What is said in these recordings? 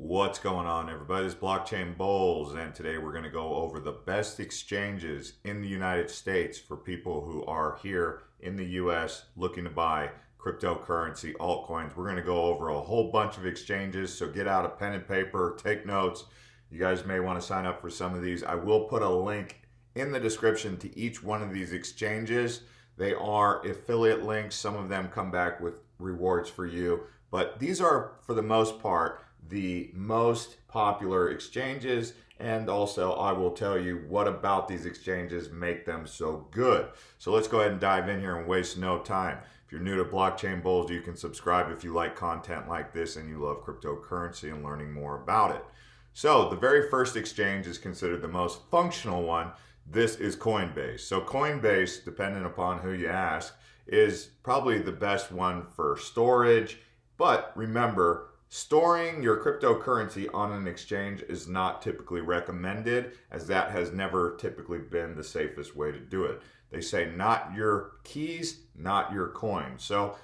What's going on, everybody? This is Blockchain Bullz, and today we're going to go over the best exchanges in the United States for people who are here in the US looking to buy cryptocurrency, altcoins. We're going to go over a whole bunch of exchanges, so get out a pen and paper, take notes. You guys may want to sign up for some of these. I will put a link in the description to each one of these exchanges. They are affiliate links. Some of them come back with rewards for you, but these are, for the most part, the most popular exchanges, and also I will tell you what about these exchanges make them so good. So let's go ahead and dive in here and waste no time. If you're new to Blockchain Bullz, you can subscribe if you like content like this and you love cryptocurrency and learning more about it. So the very first exchange is considered the most functional one. This is Coinbase. So Coinbase, depending upon who you ask, is probably the best one for storage. But remember, storing your cryptocurrency on an exchange is not typically recommended, as that has never typically been the safest way to do it. They say not your keys, not your coins. So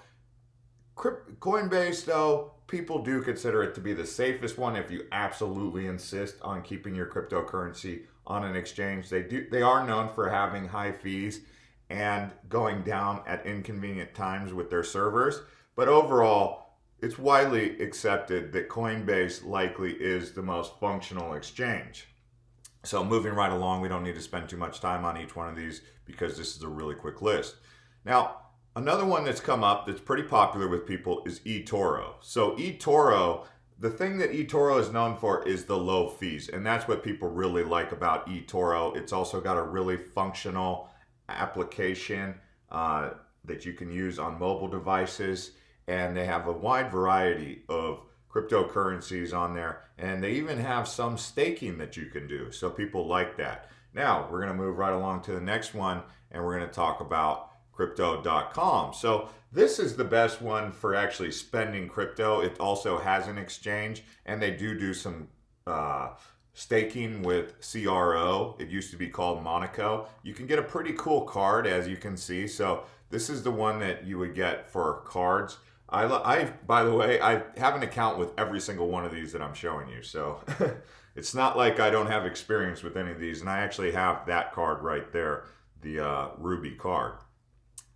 Coinbase, though, people do consider it to be the safest one if you absolutely insist on keeping your cryptocurrency on an exchange. They are known for having high fees and going down at inconvenient times with their servers, but overall, it's widely accepted that Coinbase likely is the most functional exchange. So moving right along, we don't need to spend too much time on each one of these because this is a really quick list. Now, another one that's come up that's pretty popular with people is eToro. So eToro, the thing that eToro is known for is the low fees, and that's what people really like about eToro. It's also got a really functional application that you can use on mobile devices. And they have a wide variety of cryptocurrencies on there. And they even have some staking that you can do. So people like that. Now, we're going to move right along to the next one. And we're going to talk about crypto.com. So this is the best one for actually spending crypto. It also has an exchange. And they do some staking with CRO. It used to be called Monaco. You can get a pretty cool card, as you can see. So this is the one that you would get for cards. By the way, I have an account with every single one of these that I'm showing you. So it's not like I don't have experience with any of these. And I actually have that card right there, the Ruby card.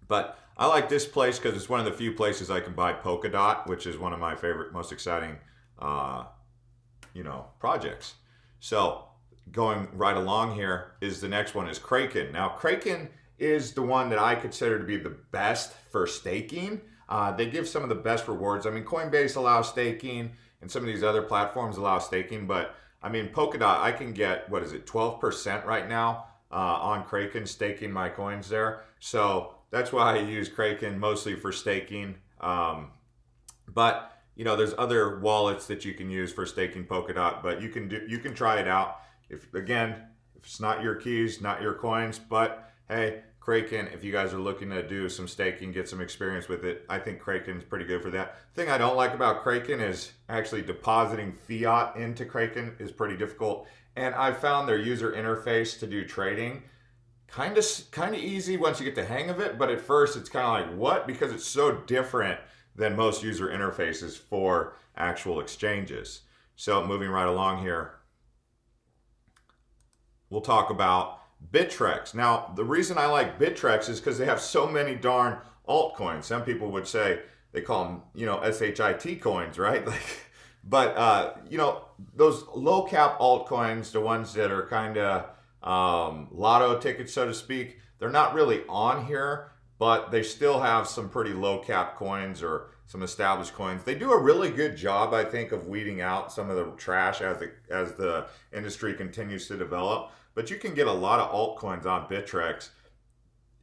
But I like this place because it's one of the few places I can buy Polkadot, which is one of my favorite, most exciting, projects. So going right along here is the next one is Kraken. Now, Kraken is the one that I consider to be the best for staking. They give some of the best rewards. I mean, Coinbase allows staking, and some of these other platforms allow staking. But I mean, Polkadot, I can get, 12% right now on Kraken, staking my coins there. So that's why I use Kraken mostly for staking. But there's other wallets that you can use for staking Polkadot. But you can try it out. If it's not your keys, not your coins, but hey, Kraken, if you guys are looking to do some staking, get some experience with it, I think Kraken's pretty good for that. The thing I don't like about Kraken is actually depositing fiat into Kraken is pretty difficult. And I found their user interface to do trading kind of easy once you get the hang of it. But at first it's kind of like, what? Because it's so different than most user interfaces for actual exchanges. So moving right along here, we'll talk about Bittrex. Now, the reason I like Bittrex is because they have so many darn altcoins. Some people would say they call them, SHIT coins, right? But those low cap altcoins, the ones that are kind of lotto tickets, so to speak, they're not really on here, but they still have some pretty low cap coins or some established coins. They do a really good job, I think, of weeding out some of the trash as the industry continues to develop. But you can get a lot of altcoins on Bittrex.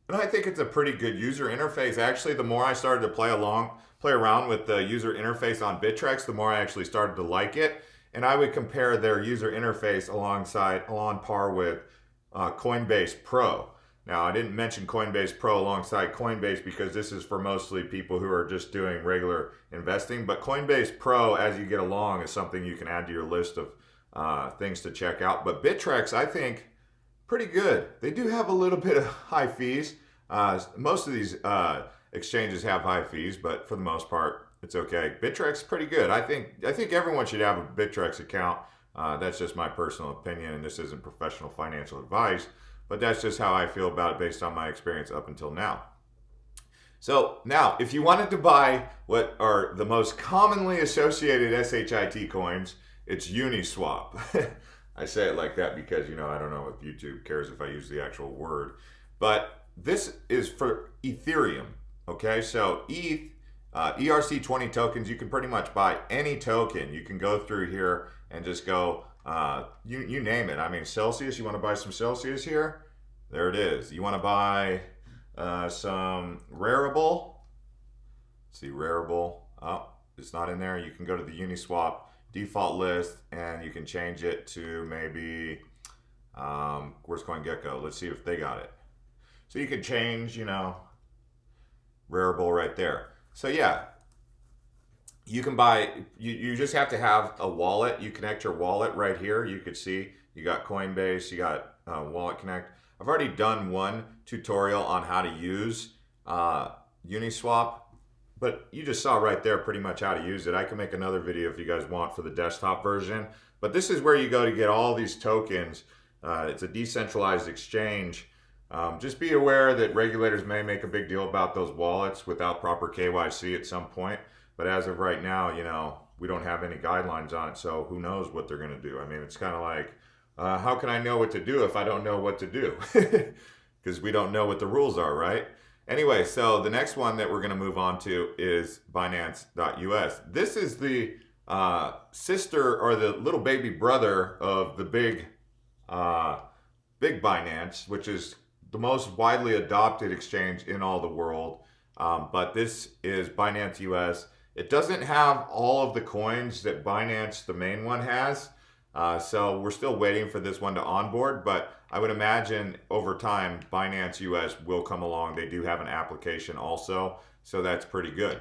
And I think it's a pretty good user interface. Actually, the more I started to play around with the user interface on Bittrex, the more I actually started to like it. And I would compare their user interface on par with Coinbase Pro. Now, I didn't mention Coinbase Pro alongside Coinbase because this is for mostly people who are just doing regular investing. But Coinbase Pro, as you get along, is something you can add to your list of things to check out. But Bittrex, I think, pretty good. They do have a little bit of high fees. Most of these exchanges have high fees, but for the most part, It's okay. Bittrex is pretty good. I think everyone should have a Bittrex account. That's just my personal opinion, and this isn't professional financial advice, but that's just how I feel about it based on my experience up until now. So now, if you wanted to buy what are the most commonly associated SHIT coins, it's Uniswap. I say it like that because, I don't know if YouTube cares if I use the actual word. But this is for Ethereum, okay? So ERC20 tokens, you can pretty much buy any token. You can go through here and just go, you name it. I mean, Celsius, you want to buy some Celsius here? There it is. You want to buy some Rarible. See Rarible. Oh, it's not in there. You can go to the Uniswap default list and you can change it to maybe, where's CoinGecko? Let's see if they got it. So you can change, Rarible right there. So yeah, you can buy, you just have to have a wallet. You connect your wallet right here. You could see you got Coinbase, you got Wallet Connect. I've already done one tutorial on how to use Uniswap, but you just saw right there pretty much how to use it. I can make another video if you guys want for the desktop version, but this is where you go to get all these tokens. It's a decentralized exchange. Just be aware that regulators may make a big deal about those wallets without proper KYC at some point, but as of right now, we don't have any guidelines on it, so who knows what they're going to do. I mean, it's kind of like, how can I know what to do if I don't know what to do? Because we don't know what the rules are, right? Anyway, so the next one that we're going to move on to is Binance US. This is the sister or the little baby brother of the big Binance, which is the most widely adopted exchange in all the world. But this is Binance US. It doesn't have all of the coins that Binance, the main one, has. So we're still waiting for this one to onboard, but I would imagine over time, Binance US will come along. They do have an application also, so that's pretty good.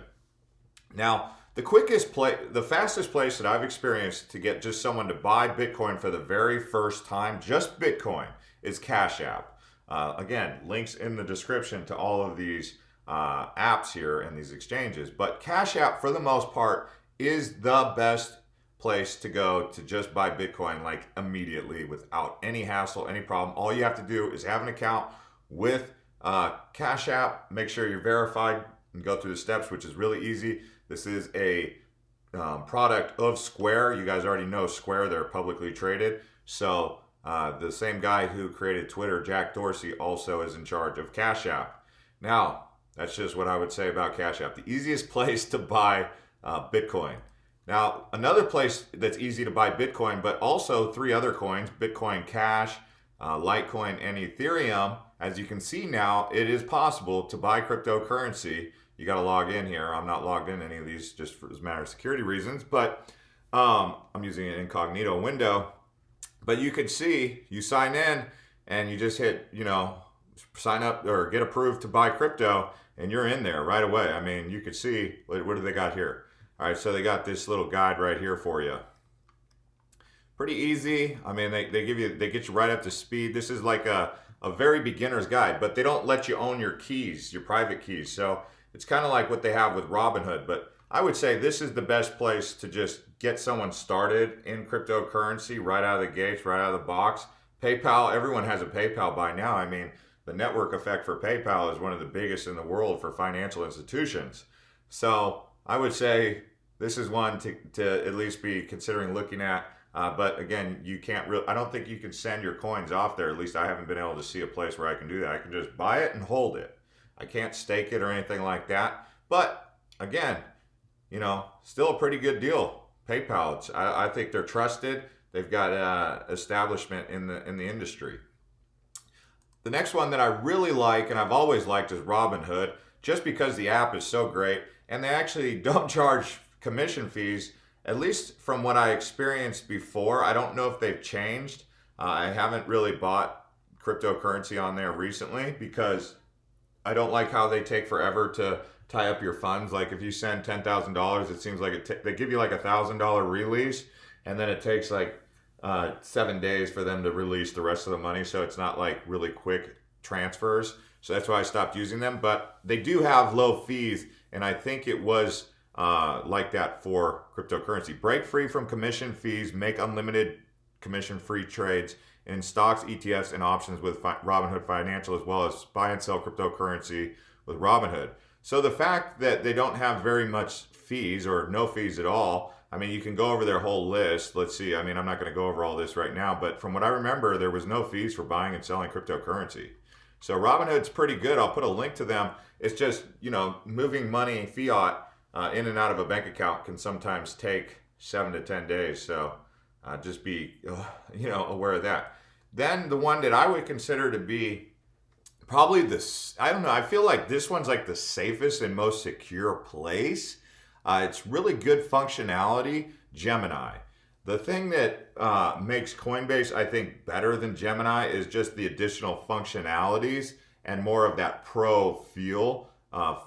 Now, the fastest place that I've experienced to get just someone to buy Bitcoin for the very first time, just Bitcoin, is CashApp. Again, links in the description to all of these apps here and these exchanges, but CashApp, for the most part, is the best place to go to just buy Bitcoin, like immediately, without any hassle, any problem. All you have to do is have an account with CashApp, make sure you're verified, and go through the steps, which is really easy. This is a product of Square. You guys already know Square, they're publicly traded. So the same guy who created Twitter, Jack Dorsey, also is in charge of CashApp. Now, that's just what I would say about CashApp. The easiest place to buy Bitcoin. Now, another place that's easy to buy Bitcoin, but also 3 other coins, Bitcoin Cash, Litecoin, and Ethereum. As you can see now, it is possible to buy cryptocurrency. You got to log in here. I'm not logged in any of these just as a matter of security reasons, but I'm using an incognito window. But you could see, you sign in and you just hit, sign up or get approved to buy crypto, and you're in there right away. I mean, you could see, what do they got here? All right, so they got this little guide right here for you. Pretty easy. I mean, they get you right up to speed. This is like a very beginner's guide, but they don't let you own your keys, your private keys. So it's kind of like what they have with Robinhood. But I would say this is the best place to just get someone started in cryptocurrency right out of the gates, right out of the box. PayPal, everyone has a PayPal by now. I mean, the network effect for PayPal is one of the biggest in the world for financial institutions. So I would say this is one to at least be considering looking at. But again, you can't really, I don't think you can send your coins off there. At least I haven't been able to see a place where I can do that. I can just buy it and hold it. I can't stake it or anything like that. But again, still a pretty good deal. PayPal, I think they're trusted. They've got establishment in the industry. The next one that I really like, and I've always liked, is Robinhood, just because the app is so great. And they actually don't charge commission fees, at least from what I experienced before. I don't know if they've changed. I haven't really bought cryptocurrency on there recently because I don't like how they take forever to tie up your funds. Like if you send $10,000, it seems like they give you like $1,000 release, and then it takes like 7 days for them to release the rest of the money. So it's not like really quick transfers. So that's why I stopped using them. But they do have low fees, and I think it was like that for cryptocurrency. Break free from commission fees, make unlimited commission-free trades in stocks, ETFs, and options with Robinhood Financial, as well as buy and sell cryptocurrency with Robinhood. So the fact that they don't have very much fees or no fees at all, I mean, you can go over their whole list. Let's see. I mean, I'm not going to go over all this right now, but from what I remember, there was no fees for buying and selling cryptocurrency. So Robinhood's pretty good. I'll put a link to them. It's just, moving money fiat in and out of a bank account can sometimes take 7 to 10 days. So just be, aware of that. Then the one that I would consider to be probably I don't know, I feel like this one's like the safest and most secure place. It's really good functionality, Gemini. The thing that makes Coinbase, I think, better than Gemini is just the additional functionalities and more of that pro feel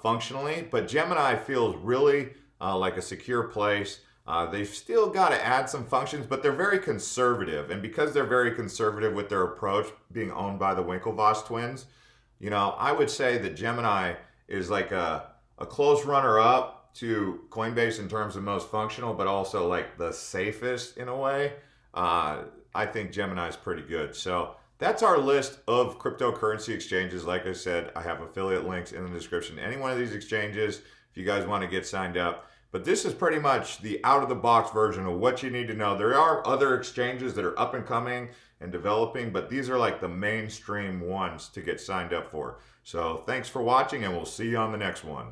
functionally. But Gemini feels really like a secure place. They've still got to add some functions, but they're very conservative. And because they're very conservative with their approach, being owned by the Winklevoss twins, I would say that Gemini is like a close runner-up to Coinbase in terms of most functional, but also like the safest in a way. I think Gemini is pretty good. So that's our list of cryptocurrency exchanges. Like I said, I have affiliate links in the description. Any one of these exchanges, if you guys want to get signed up. But this is pretty much the out-of-the-box version of what you need to know. There are other exchanges that are up and coming and developing, but these are like the mainstream ones to get signed up for. So thanks for watching, and we'll see you on the next one.